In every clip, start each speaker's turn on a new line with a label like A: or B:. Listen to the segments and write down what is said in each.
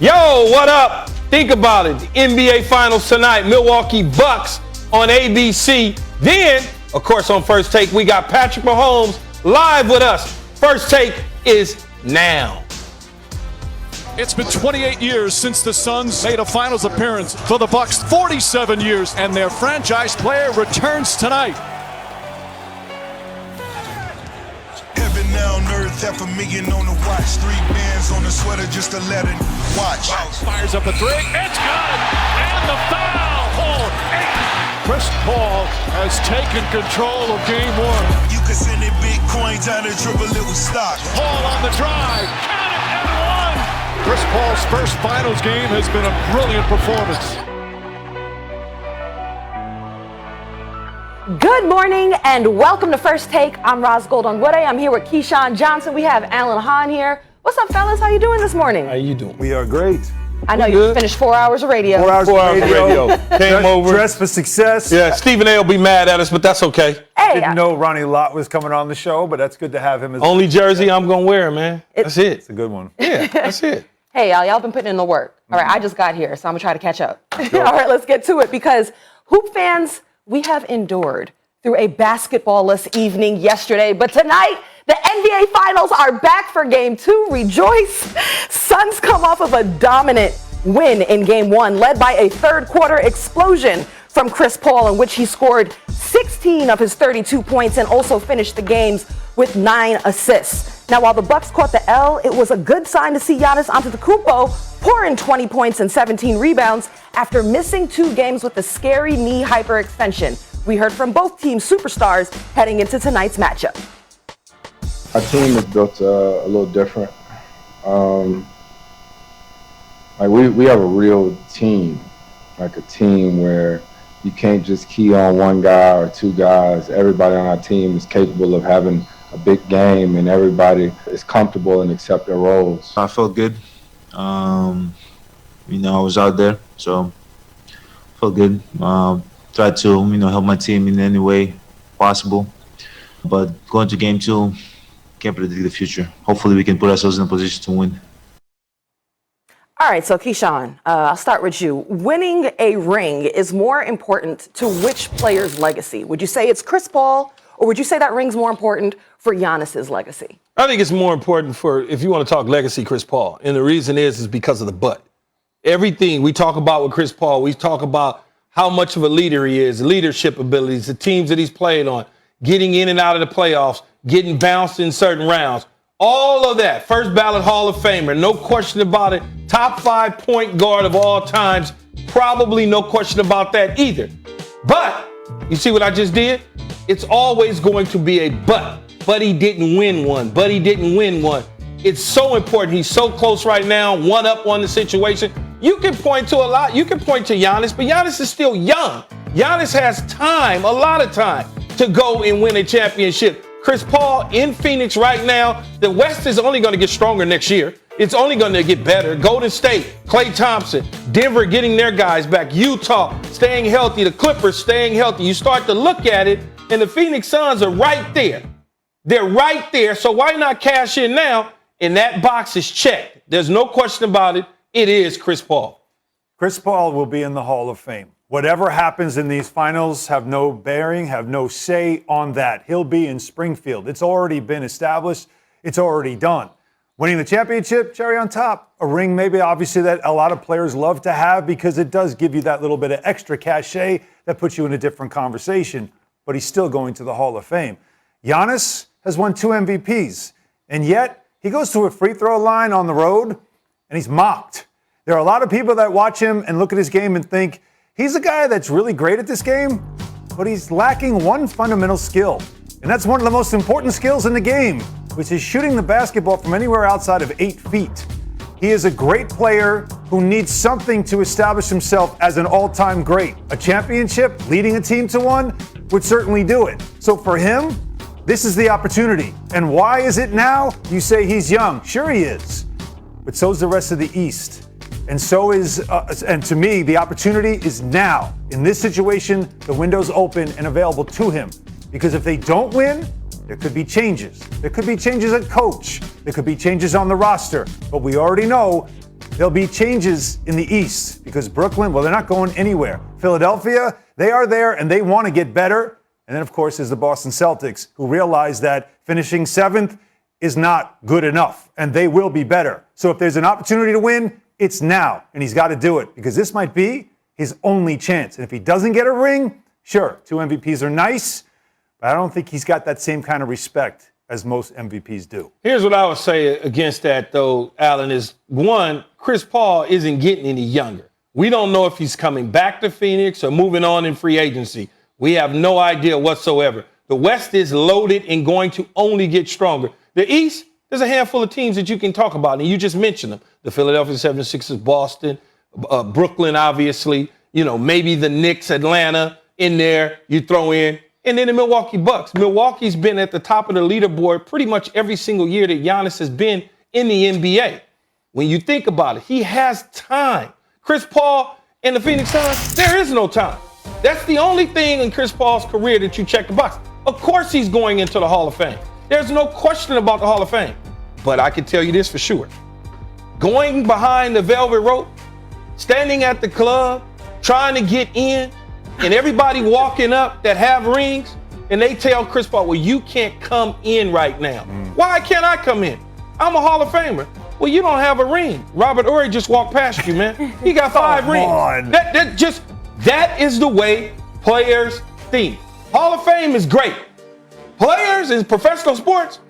A: Yo, what up? Think about it. The NBA Finals tonight, Milwaukee Bucks on ABC. Then, of course, on First Take, we got Patrick Mahomes live with us. First Take is now.
B: It's been 28 years since the Suns made a finals appearance. For the Bucks, 47 years, and their franchise player returns tonight.
C: Heaven now on earth, $500,000 on the watch. 3 bands on the sweater just to let it watch.
B: Fires up a three. It's good. And the foul. Chris Paul has taken control of game 1.
C: You can send it Bitcoin down the dribble, it was stock.
B: Paul on the drive. Count it and one. Chris Paul's first finals game has been a brilliant performance.
D: Good morning and welcome to First Take. I'm Roz Gold-Onwude. I'm here with Keyshawn Johnson. We have Alan Hahn here. What's up, fellas? How you doing this morning?
A: How you doing?
E: We are great.
D: I know you finished 4 hours of radio.
E: 4 hours of radio.
A: Came over.
E: Dressed for success.
A: Yeah, Stephen A will be mad at us, but that's okay.
D: Hey,
E: Didn't know Ronnie Lott was coming on the show, but that's good to have him.
A: Only jersey I'm going to wear, man. That's it.
E: It's a good one.
A: Yeah, that's it.
D: Hey, y'all been putting in the work. All right, I just got here, so I'm going to try to catch up. All right, let's get to it because hoop fans, we have endured through a basketball-less evening yesterday, but tonight, the NBA Finals are back for Game 2. Rejoice. Suns come off of a dominant win in Game 1, led by a third-quarter explosion from Chris Paul, in which he scored 16 of his 32 points and also finished the games with 9 assists. Now, while the Bucks caught the L, it was a good sign to see Giannis Antetokounmpo pour in 20 points and 17 rebounds after missing 2 games with a scary knee hyperextension. We heard from both teams' superstars heading into tonight's matchup.
F: Our team is built a little different. We have a real team, like a team where you can't just key on one guy or 2 guys. Everybody on our team is capable of having a big game, and everybody is comfortable and accept their roles.
G: I felt good. I was out there, so felt good. Tried to, help my team in any way possible. But going to Game 2, can't predict the future. Hopefully we can put ourselves in a position to win.
D: All right, so Keyshawn, I'll start with you. Winning a ring is more important to which player's legacy? Would you say it's Chris Paul, or would you say that ring's more important for Giannis's legacy?
A: I think it's more important for, if you want to talk legacy, Chris Paul. And the reason is because of the butt. Everything we talk about with Chris Paul, we talk about how much of a leader he is, leadership abilities, the teams that he's played on, getting in and out of the playoffs, getting bounced in certain rounds. All of that. First ballot Hall of Famer, no question about it. Top 5 point guard of all times. Probably no question about that either. But, you see what I just did? It's always going to be a but. But he didn't win one. But he didn't win one. It's so important. He's so close right now, one up on the situation. You can point to a lot. You can point to Giannis, but Giannis is still young. Giannis has time, a lot of time, to go and win a championship. Chris Paul in Phoenix right now, the West is only going to get stronger next year. It's only going to get better. Golden State, Klay Thompson, Denver getting their guys back, Utah staying healthy, the Clippers staying healthy. You start to look at it, and the Phoenix Suns are right there. They're right there, so why not cash in now? And that box is checked. There's no question about it. It is Chris Paul.
E: Chris Paul will be in the Hall of Fame. Whatever happens in these finals have no bearing, have no say on that. He'll be in Springfield. It's already been established. It's already done. Winning the championship, cherry on top. A ring maybe obviously that a lot of players love to have because it does give you that little bit of extra cachet that puts you in a different conversation. But he's still going to the Hall of Fame. Giannis has won 2 MVPs, and yet he goes to a free throw line on the road, and he's mocked. There are a lot of people that watch him and look at his game and think, he's a guy that's really great at this game, but he's lacking one fundamental skill. And that's one of the most important skills in the game, which is shooting the basketball from anywhere outside of 8 feet. He is a great player who needs something to establish himself as an all-time great. A championship, leading a team to one, would certainly do it. So for him, this is the opportunity. And why is it now? You say he's young. Sure he is. But so is the rest of the East. And so is, and to me, the opportunity is now. In this situation, the window's open and available to him. Because if they don't win, there could be changes. There could be changes at coach. There could be changes on the roster. But we already know There'll be changes in the East because Brooklyn, well, they're not going anywhere. Philadelphia, they are there and they want to get better. And then, of course, there's the Boston Celtics, who realize that finishing 7th is not good enough, and they will be better. So if there's an opportunity to win, it's now, and he's got to do it because this might be his only chance. And if he doesn't get a ring, sure, 2 MVPs are nice, but I don't think he's got that same kind of respect as most MVPs do.
A: Here's what I would say against that, though, Allen, is one, Chris Paul isn't getting any younger. We don't know if he's coming back to Phoenix or moving on in free agency. We have no idea whatsoever. The West is loaded and going to only get stronger. The East, there's a handful of teams that you can talk about, and you just mentioned them. The Philadelphia 76ers, Boston, Brooklyn, obviously, maybe the Knicks, Atlanta in there you throw in. And then the Milwaukee Bucks. Milwaukee's been at the top of the leaderboard pretty much every single year that Giannis has been in the NBA. When you think about it, he has time. Chris Paul and the Phoenix Suns, there is no time. That's the only thing in Chris Paul's career that you check the box. Of course he's going into the Hall of Fame. There's no question about the Hall of Fame. But I can tell you this for sure. Going behind the velvet rope, standing at the club, trying to get in, and everybody walking up that have rings, and they tell Chris Paul, well, you can't come in right now. Why can't I come in? I'm a Hall of Famer. Well, you don't have a ring. Robert Horry just walked past you, man. He got 5 rings. That is the way players think. Hall of Fame is great. Players in professional sports,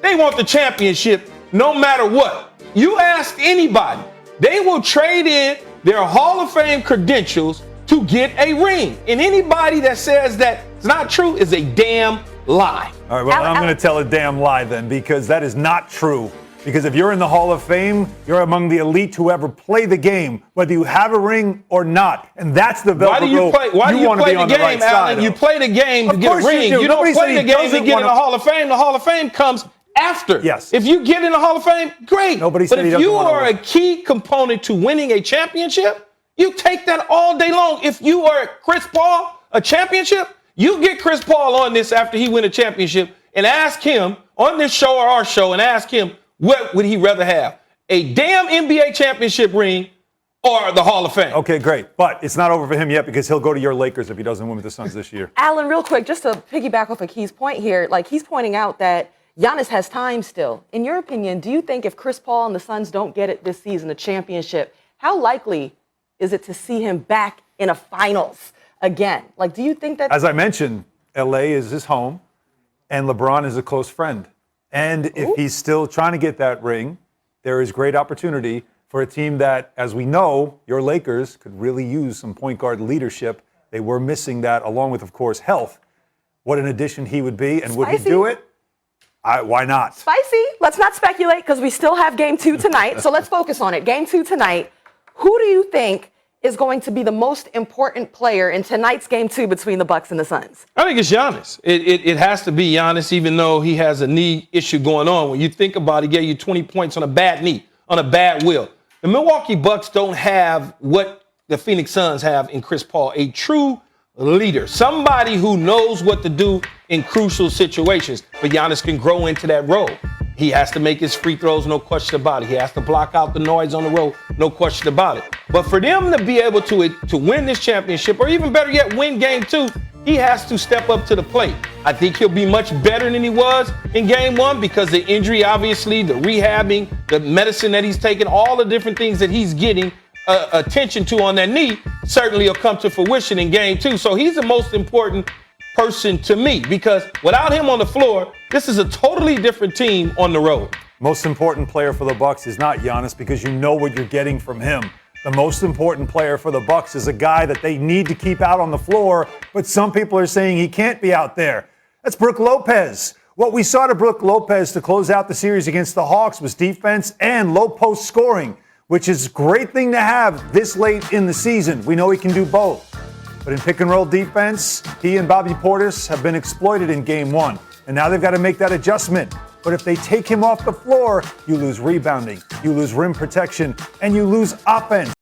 A: they want the championship no matter what. You ask anybody, they will trade in their Hall of Fame credentials to get a ring. And anybody that says that it's not true is a damn lie.
E: All right, well, I'm going to tell a damn lie then, because that is not true. Because if you're in the Hall of Fame, you're among the elite who ever play the game, whether you have a ring or not. And that's the velvet rope.
A: Why do you play the game, Allen? You play the game to get a ring. You don't play the game to get in the Hall of Fame. The Hall of Fame comes after.
E: Yes.
A: If you get in the Hall of Fame, great.
E: Nobody said he
A: doesn't want to win. But if you are a key component to winning a championship, you take that all day long. If you are Chris Paul, a championship, you get Chris Paul on this after he win a championship and ask him on this show or our show and ask him, what would he rather have? A damn NBA championship ring or the Hall of Fame?
E: Okay, great. But it's not over for him yet because he'll go to your Lakers if he doesn't win with the Suns this year.
D: Allen, real quick, just to piggyback off of Key's point here, like he's pointing out that Giannis has time still. In your opinion, do you think if Chris Paul and the Suns don't get it this season, a championship, how likely is it to see him back in a finals again? Like, do you think that...
E: As I mentioned, LA is his home and LeBron is a close friend. And if he's still trying to get that ring, there is great opportunity for a team that, as we know, your Lakers could really use some point guard leadership. They were missing that, along with, of course, health. What an addition he would be, and would he do it? Why not?
D: Spicy. Let's not speculate because we still have Game 2 tonight. So let's focus on it. Game 2 tonight. Who do you think is going to be the most important player in tonight's Game 2 between the Bucks and the Suns?
A: I think it's Giannis. It has to be Giannis, even though he has a knee issue going on. When you think about it, he gave you 20 points on a bad knee, on a bad will. The Milwaukee Bucks don't have what the Phoenix Suns have in Chris Paul, a true leader, somebody who knows what to do in crucial situations. But Giannis can grow into that role. He has to make his free throws, no question about it. He has to block out the noise on the road, no question about it. But for them to be able to win this championship, or even better yet, win Game 2, he has to step up to the plate. I think he'll be much better than he was in Game 1 because the injury, obviously, the rehabbing, the medicine that he's taking, all the different things that he's getting attention to on that knee certainly will come to fruition in Game 2. So he's the most important person to me because without him on the floor, this is a totally different team on the road.
E: Most important player for the Bucks is not Giannis because you know what you're getting from him. The most important player for the Bucks is a guy that they need to keep out on the floor, but some people are saying he can't be out there. That's Brook Lopez. What we saw to Brook Lopez to close out the series against the Hawks was defense and low post scoring, which is a great thing to have this late in the season. We know he can do both. But in pick and roll defense, he and Bobby Portis have been exploited in Game 1. And now they've got to make that adjustment. But if they take him off the floor, you lose rebounding, you lose rim protection, and you lose offense.